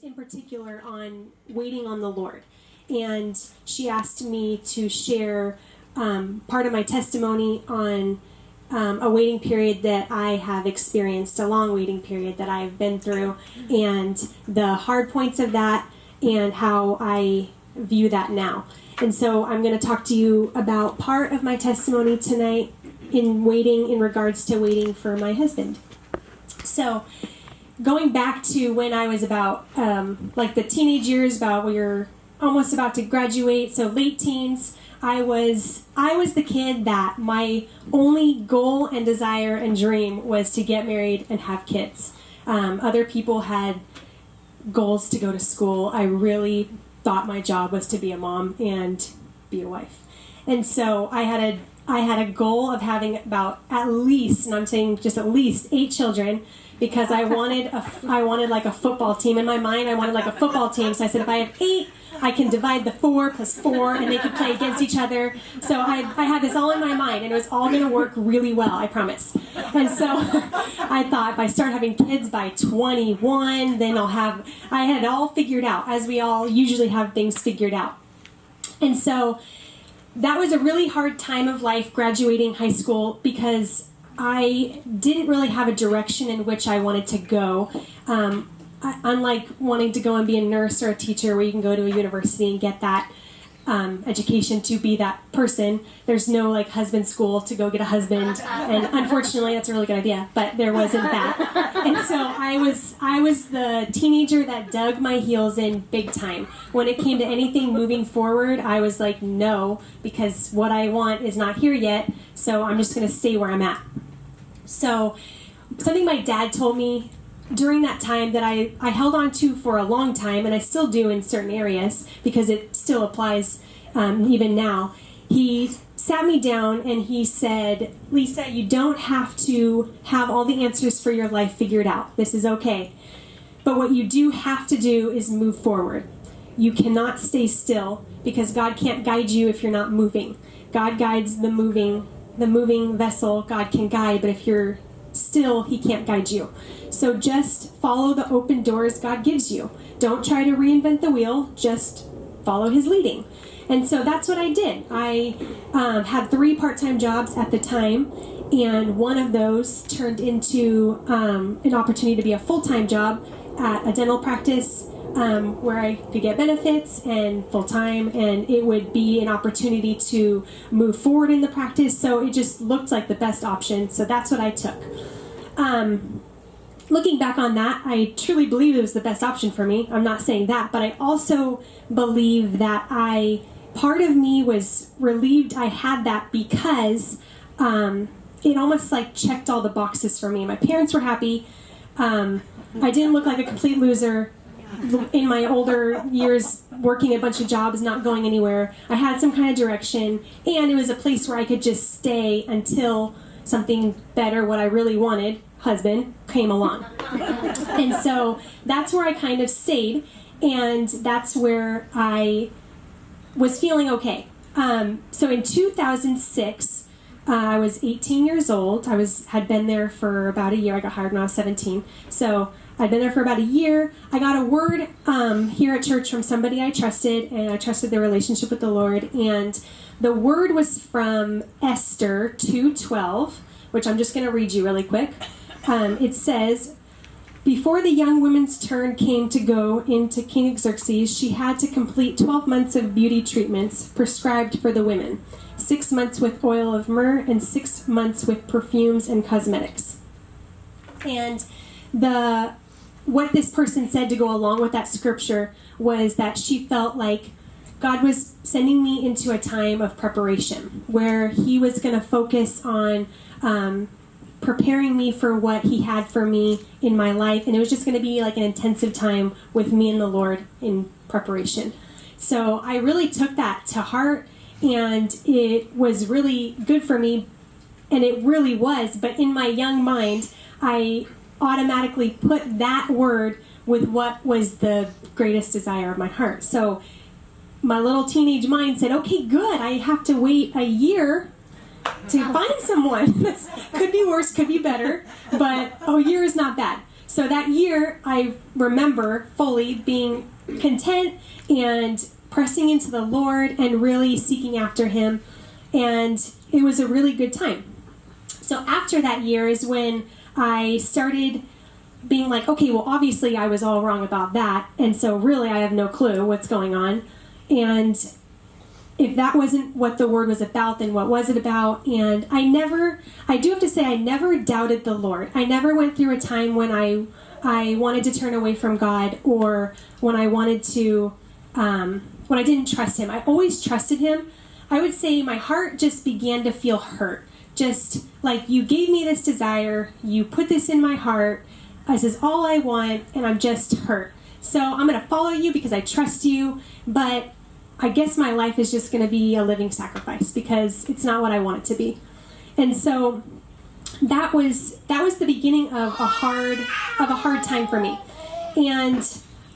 in particular on waiting on the Lord. And she asked me to share part of my testimony on a waiting period that I have experienced, a long waiting period that I've been through, and the hard points of that and how I view that now. And so I'm going to talk to you about part of my testimony tonight in regards to waiting for my husband. So going back to when I was about like the teenage years, about we were almost about to graduate, so late teens, I was the kid that my only goal and desire and dream was to get married and have kids. Other people had goals to go to school. I really thought my job was to be a mom and be a wife. And so I had a goal of having about at least, and I'm saying just at least 8 children, because I wanted like a football team. In my mind, I wanted like a football team. So I said, if I have 8, I can divide the 4 plus 4, and they could play against each other. So I had this all in my mind, and it was all going to work really well, I promise. And so I thought if I start having kids by 21, then I had it all figured out, as we all usually have things figured out. And so that was a really hard time of life, graduating high school, because I didn't really have a direction in which I wanted to go. Unlike wanting to go and be a nurse or a teacher where you can go to a university and get that education to be that person, there's no like husband school to go get a husband, and unfortunately that's a really good idea, but there wasn't that. And so I was the teenager that dug my heels in big time. When it came to anything moving forward, I was like, no, because what I want is not here yet, so I'm just going to stay where I'm at. So something my dad told me during that time that I held on to for a long time, and I still do in certain areas because it still applies even now. He sat me down and he said, Lisa, you don't have to have all the answers for your life figured out. This is okay. But what you do have to do is move forward. You cannot stay still because God can't guide you if you're not moving. God guides the moving vessel. God can guide, but if you're still, he can't guide you. So just follow the open doors God gives you. Don't try to reinvent the wheel, just follow his leading. And so that's what I did. I had 3 part-time jobs at the time, and one of those turned into an opportunity to be a full-time job at a dental practice where I could get benefits and full-time, and it would be an opportunity to move forward in the practice. So it just looked like the best option. So that's what I took. Looking back on that, I truly believe it was the best option for me. I'm not saying that, but I also believe that part of me was relieved I had that because it almost like checked all the boxes for me. My parents were happy. I didn't look like a complete loser in my older years, working a bunch of jobs, not going anywhere. I had some kind of direction, and it was a place where I could just stay until something better, what I really wanted, husband, came along. And so that's where I kind of stayed, and that's where I was feeling okay. So in 2006, I was 18 years old. Had been there for about a year. I got hired when I was 17. So I'd been there for about a year. I got a word here at church from somebody I trusted, and I trusted their relationship with the Lord. And the word was from Esther 2:12, which I'm just going to read you really quick. It says, before the young woman's turn came to go into King Xerxes, she had to complete 12 months of beauty treatments prescribed for the women, 6 months with oil of myrrh, and 6 months with perfumes and cosmetics. And what this person said to go along with that scripture was that she felt like God was sending me into a time of preparation where he was going to focus on preparing me for what he had for me in my life, and it was just going to be like an intensive time with me and the Lord in preparation. So I really took that to heart, and it was really good for me, and it really was, but in my young mind, I automatically put that word with what was the greatest desire of my heart. So my little teenage mind said, okay, good, I have to wait a year to find someone. Could be worse, could be better, but a year is not bad. So that year, I remember fully being content and pressing into the Lord and really seeking after Him. And it was a really good time. So after that year is when I started being like, okay, well, obviously I was all wrong about that. And so really I have no clue what's going on. And if that wasn't what the Word was about, then what was it about? And I do have to say, I never doubted the Lord. I never went through a time when I wanted to turn away from God, or when I wanted to, when I didn't trust Him. I always trusted Him. I would say my heart just began to feel hurt. Just like, you gave me this desire, you put this in my heart, this is all I want, and I'm just hurt. So I'm going to follow you because I trust you, but I guess my life is just going to be a living sacrifice because it's not what I want it to be. And so that was the beginning of a hard time for me. And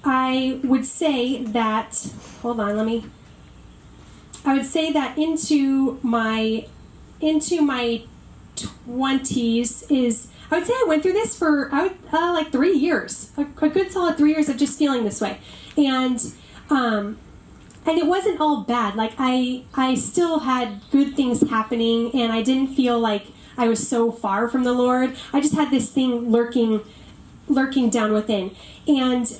I would say that, I would say that into my 20s is, I would say I went through this for like 3 years, a good solid 3 years of just feeling this way. And it wasn't all bad. Like, I still had good things happening, and I didn't feel like I was so far from the Lord. I just had this thing lurking down within. And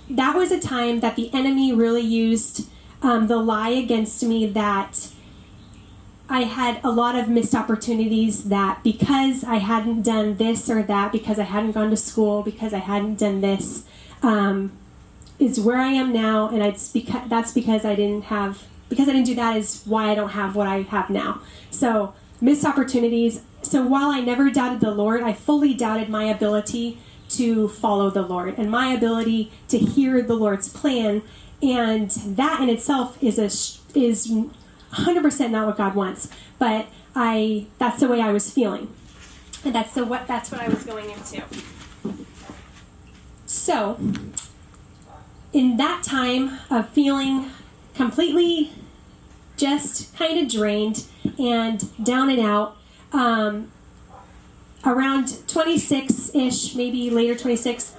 that was a time that the enemy really used the lie against me that I had a lot of missed opportunities, that because I hadn't done this or that, because I hadn't gone to school, because I hadn't done this, is where I am now, and that's because I didn't do that is why I don't have what I have now. So, missed opportunities. So while I never doubted the Lord, I fully doubted my ability to follow the Lord and my ability to hear the Lord's plan, and that in itself is 100% not what God wants, but that's the way I was feeling, and that's what I was going into. So, in that time of feeling completely just kind of drained and down and out, around 26-ish, maybe later 26,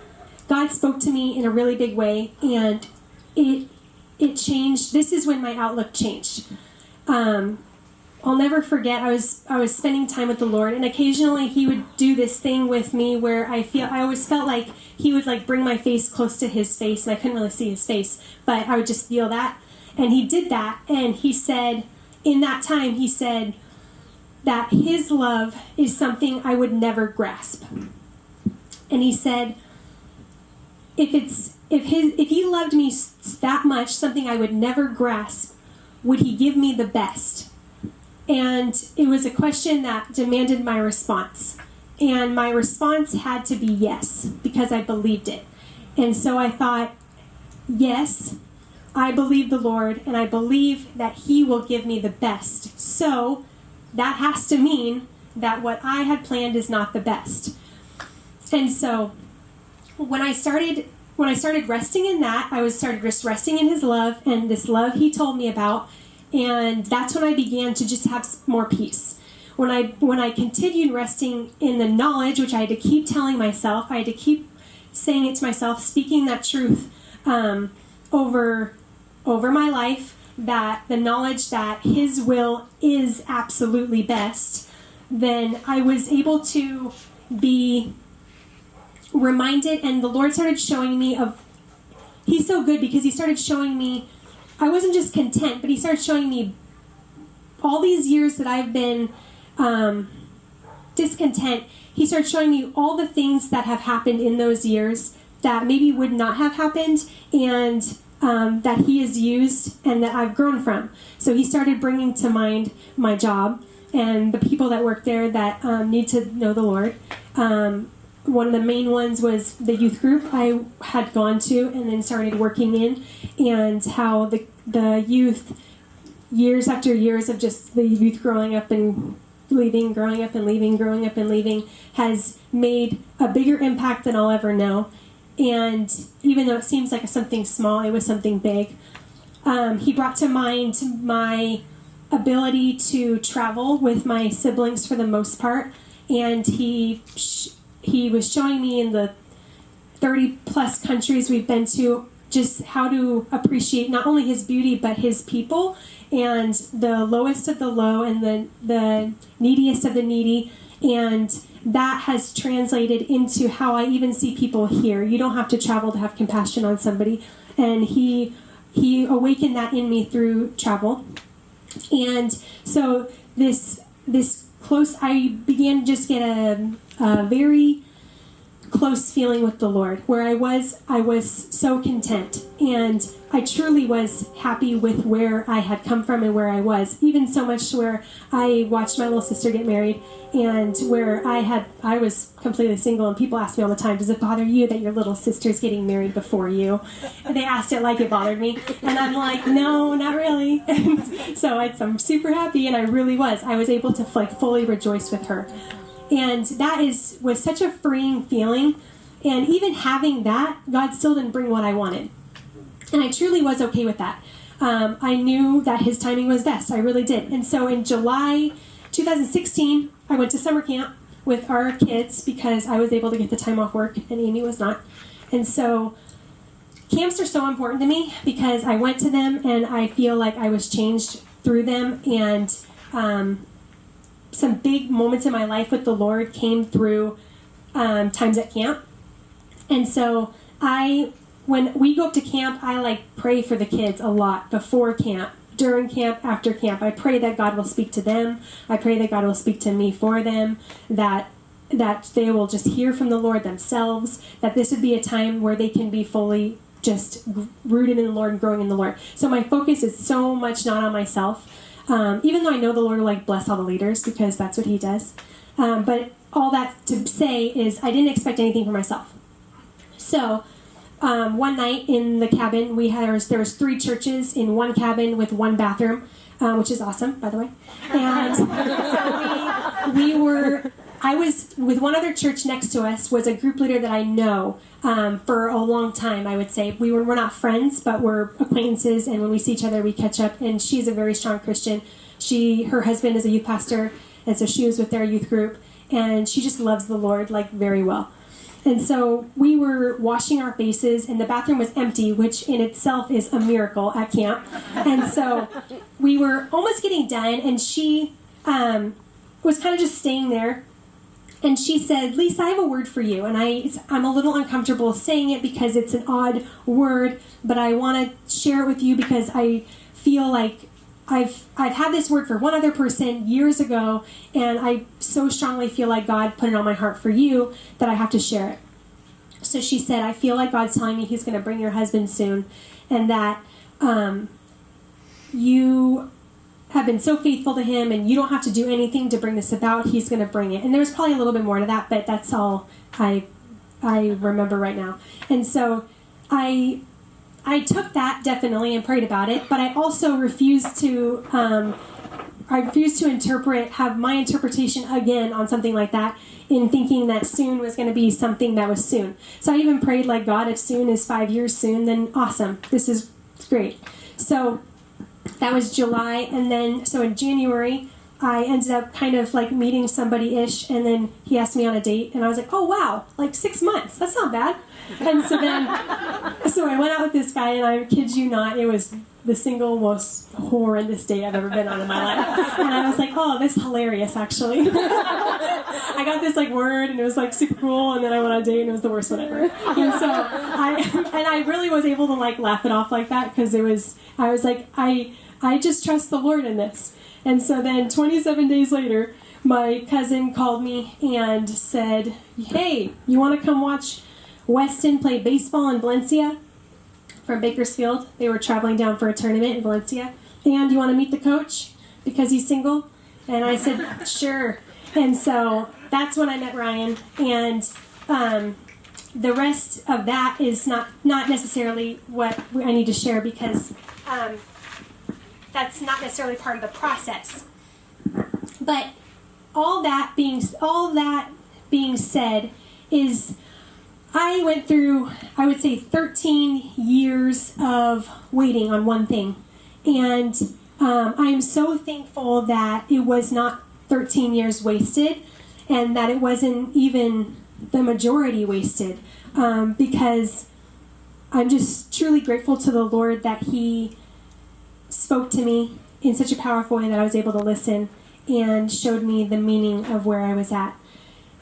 God spoke to me in a really big way, and it changed. This is when my outlook changed. I'll never forget, I was spending time with the Lord, and occasionally He would do this thing with me where I always felt like He would like bring my face close to His face, and I couldn't really see His face, but I would just feel that. And He did that, and He said, in that time, He said that His love is something I would never grasp. And He said, if He loved me that much, something I would never grasp, would He give me the best? And it was a question that demanded my response. And my response had to be yes, because I believed it. And so I thought, yes, I believe the Lord, and I believe that He will give me the best. So that has to mean that what I had planned is not the best. And so when I started resting in that, I started just resting in His love, and this love He told me about. And that's when I began to just have more peace. When I continued resting in the knowledge, which I had to keep telling myself, I had to keep saying it to myself, speaking that truth over my life, that the knowledge that His will is absolutely best, then I was able to be reminded, and the Lord started showing me He's so good, because He started showing me I wasn't just content, but He started showing me all these years that I've been discontent. He started showing me all the things that have happened in those years that maybe would not have happened, and that He has used and that I've grown from. So He started bringing to mind my job and the people that work there that need to know the Lord. One of the main ones was the youth group I had gone to and then started working in, and how the youth, years after years of just the youth growing up and leaving, growing up and leaving, growing up and leaving, has made a bigger impact than I'll ever know. And even though it seems like something small, it was something big. He brought to mind my ability to travel with my siblings for the most part, and he was showing me in the 30 plus countries we've been to, just how to appreciate not only his beauty, but his people, and the lowest of the low and the neediest of the needy. And that has translated into how I even see people here. You don't have to travel to have compassion on somebody. And he awakened that in me through travel. And so this close, I began to just get a very close feeling with the Lord, where I was so content, and I truly was happy with where I had come from and where I was, even so much where I watched my little sister get married, and where I was completely single, and people ask me all the time, does it bother you that your little sister's getting married before you? And they asked it like it bothered me, and I'm like, no, not really. And so I'm super happy, and I really was. I was able to fully rejoice with her. And that was such a freeing feeling. And even having that, God still didn't bring what I wanted. And I truly was okay with that. I knew that his timing was best. I really did. And so in July 2016, I went to summer camp with our kids because I was able to get the time off work and Amy was not. And so camps are so important to me because I went to them and I feel like I was changed through them. And some big moments in my life with the Lord came through times at camp. And so when we go up to camp, I pray for the kids a lot before camp, during camp, after camp. I pray that God will speak to them. I pray that God will speak to me for them, that they will just hear from the Lord themselves, that this would be a time where they can be fully just rooted in the Lord and growing in the Lord. So my focus is so much not on myself. Even though I know the Lord will bless all the leaders because that's what he does. But all that to say is I didn't expect anything for myself. So one night in the cabin, there was 3 churches in one cabin with one bathroom, which is awesome, by the way. And so I was with one other church next to us was a group leader that I know for a long time, I would say. We're not friends, but we're acquaintances, and when we see each other, we catch up, and she's a very strong Christian. Her husband is a youth pastor, and so she was with their youth group, and she just loves the Lord, very well. And so we were washing our faces, and the bathroom was empty, which in itself is a miracle at camp. And so we were almost getting done, and she was kind of just staying there. And she said, Lisa, I have a word for you. And I'm a little uncomfortable saying it because it's an odd word, but I want to share it with you because I feel like I've had this word for one other person years ago, and I so strongly feel like God put it on my heart for you that I have to share it. So she said, I feel like God's telling me he's going to bring your husband soon, and that you have been so faithful to him, and you don't have to do anything to bring this about. He's going to bring it. And there was probably a little bit more to that, but that's all I remember right now. And so I took that definitely and prayed about it, but I also refused to have my interpretation again on something like that in thinking that soon was going to be something that was soon. So I even prayed God, if soon is 5 years soon, then awesome. This is great. So that was July, and then so in January, I ended up kind of meeting somebody-ish, and then he asked me on a date, and I was like, oh wow, 6 months, that's not bad. And so I went out with this guy, and I kid you not, it was the single most horrendous date I've ever been on in my life. And I was like, oh, this is hilarious, actually. I got this word, and it was super cool, and then I went on a date, and it was the worst one ever. And so I really was able to laugh it off like that, because I was like, I just trust the Lord in this. And so then 27 days later, my cousin called me and said, hey, you want to come watch Weston play baseball in Valencia? From Bakersfield. They were traveling down for a tournament in Valencia. And you want to meet the coach because he's single? And I said, sure. And so that's when I met Ryan. And the rest of that is not necessarily what I need to share because that's not necessarily part of the process. But all that being said is I went through, I would say, 13 years of waiting on one thing. And I am so thankful that it was not 13 years wasted and that it wasn't even the majority wasted. because I'm just truly grateful to the Lord that He spoke to me in such a powerful way that I was able to listen and showed me the meaning of where I was at.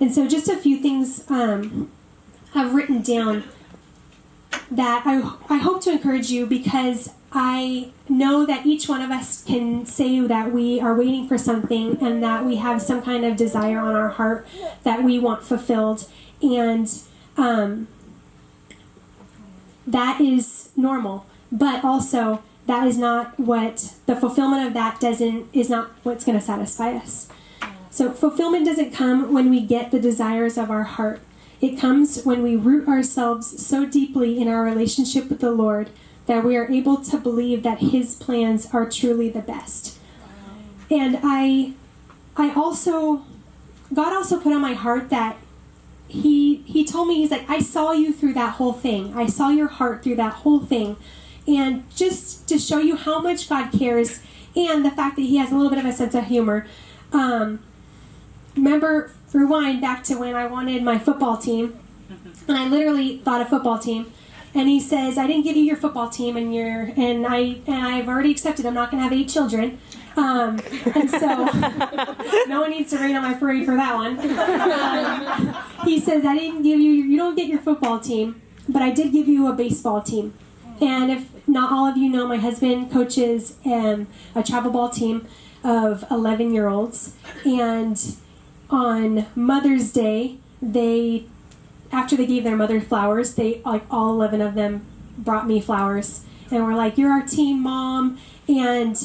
And so just a few things I've written down that I hope to encourage you, because I know that each one of us can say that we are waiting for something and that we have some kind of desire on our heart that we want fulfilled. And that is normal. But also, that is not what, the fulfillment of that is not what's going to satisfy us. So fulfillment doesn't come when we get the desires of our heart. It comes when we root ourselves so deeply in our relationship with the Lord that we are able to believe that His plans are truly the best. And God also put on my heart that He told me, He's like, I saw you through that whole thing. I saw your heart through that whole thing. And just to show you how much God cares, and the fact that He has a little bit of a sense of humor. Remember, rewind back to when I wanted my football team, and I literally thought a football team. And He says, I didn't give you your football team, and I've already accepted I'm not going to have 8 children. And so no one needs to rain on my parade for that one. He says, I didn't give you don't get your football team, but I did give you a baseball team. And if not all of you know, my husband coaches a travel ball team of 11-year-olds. And on Mother's Day, after they gave their mother flowers, all 11 of them brought me flowers. And were like, you're our team, Mom. And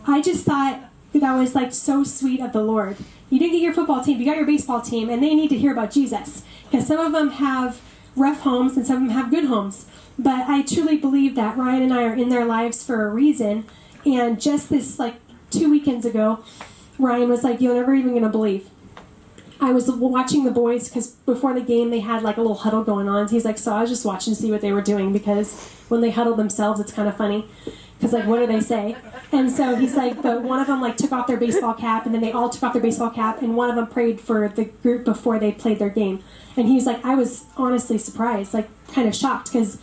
I just thought that was so sweet of the Lord. You didn't get your football team, you got your baseball team, and they need to hear about Jesus. Because some of them have rough homes and some of them have good homes. But I truly believe that Ryan and I are in their lives for a reason. And just this 2 weekends ago, Ryan was like, you're never even going to believe. I was watching the boys, because before the game they had a little huddle going on. He's like, so I was just watching to see what they were doing, because when they huddle themselves, it's kind of funny. Because what do they say? And so he's like, but one of them took off their baseball cap, and then they all took off their baseball cap, and one of them prayed for the group before they played their game. And he was like, I was honestly surprised, kind of shocked, because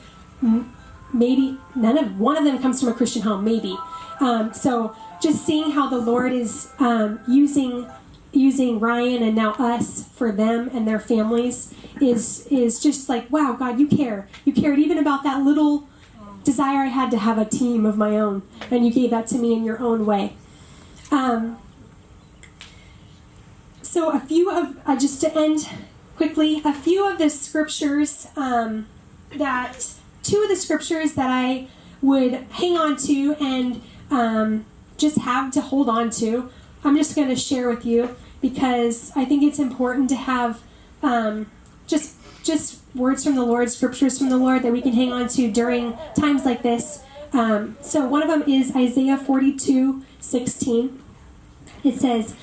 maybe one of them comes from a Christian home, maybe. So just seeing how the Lord is using Ryan and now us for them and their families is just wow, God, you care. You cared even about that little desire I had to have a team of my own, and you gave that to me in your own way. So a few of, just to end quickly, a few of the scriptures two of the scriptures that I would hang on to and just have to hold on to, I'm just going to share with you, because I think it's important to have just words from the Lord, scriptures from the Lord that we can hang on to during times like this. So one of them is Isaiah 42:16. It says,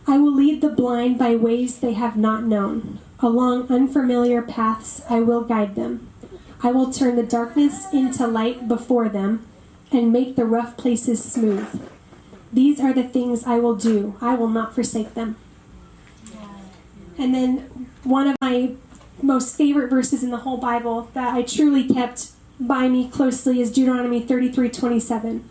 I will lead the blind by ways they have not known. Along unfamiliar paths I will guide them. I will turn the darkness into light before them and make the rough places smooth. These are the things I will do. I will not forsake them. And then one of my most favorite verses in the whole Bible that I truly kept by me closely is Deuteronomy 33:27.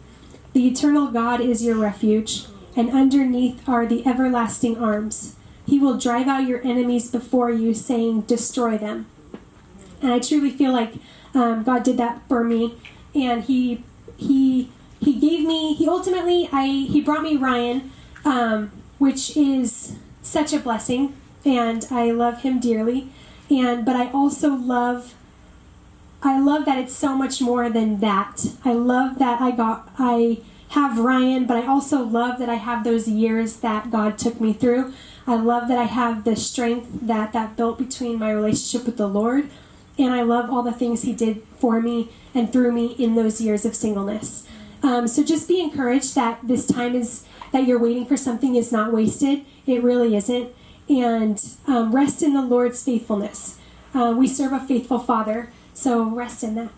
The eternal God is your refuge, and underneath are the everlasting arms. He will drive out your enemies before you, saying, destroy them. And I truly feel like God did that for me, and He gave me, He brought me Ryan, which is such a blessing, and I love him dearly. But I also love that it's so much more than that. I love that I have Ryan, but I also love that I have those years that God took me through. I love that I have the strength that built between my relationship with the Lord, and I love all the things He did for me and through me in those years of singleness. So just be encouraged that this time that you're waiting for something is not wasted. It really isn't. And rest in the Lord's faithfulness. We serve a faithful Father, so rest in that.